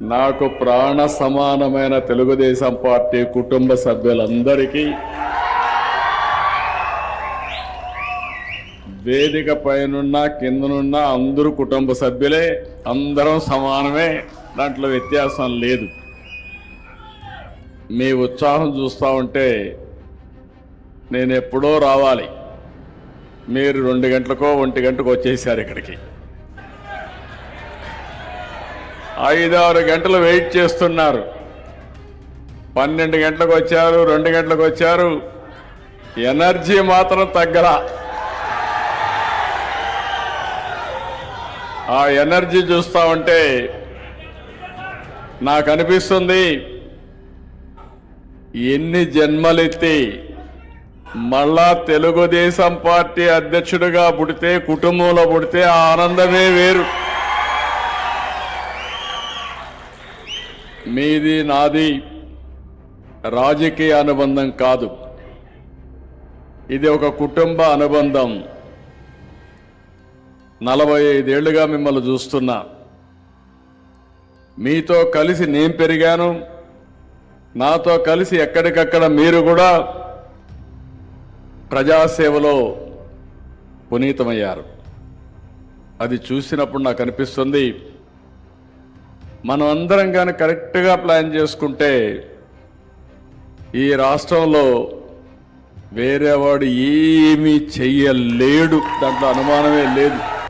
నాకు ప్రాణ సమానమైన తెలుగుదేశం పార్టీ కుటుంబ సభ్యులందరికీ వేదిక పైనున్న కిందనున్న అందరూ కుటుంబ సభ్యులే, అందరం సమానమే, దాంట్లో వ్యత్యాసం లేదు. మీ ఉత్సాహం చూస్తూ ఉంటే నేను ఎప్పుడో రావాలి, మీరు 2 గంటలకో 1 గంటకు వచ్చేసారు ఇక్కడికి. 5-6 గంటలు వెయిట్ చేస్తున్నారు. 12 గంటలకు వచ్చారు, 2 గంటలకు వచ్చారు, ఎనర్జీ మాత్రం తగ్గలా. ఆ ఎనర్జీ చూస్తా ఉంటే నాకు అనిపిస్తుంది, ఎన్ని జన్మలెత్తి మళ్ళా తెలుగుదేశం పార్టీ అధ్యక్షుడిగా పుడితే, కుటుంబంలో పుడితే ఆ ఆనందమే వేరు. మీది నాది రాజకీయ అనుబంధం కాదు, ఇది ఒక కుటుంబ అనుబంధం. 45 ఏళ్లుగా మిమ్మల్ని చూస్తున్నా, మీతో కలిసి నేను పెరిగాను, నాతో కలిసి ఎక్కడికక్కడ మీరు కూడా ప్రజాసేవలో పునీతమయ్యారు. అది చూసినప్పుడు నాకు అనిపిస్తుంది, మనం అందరం కానీ కరెక్ట్గా ప్లాన్ చేసుకుంటే ఈ రాష్ట్రంలో వేరేవాడు ఏమీ చెయ్యలేడు, దాంట్లో అనుమానమే లేదు.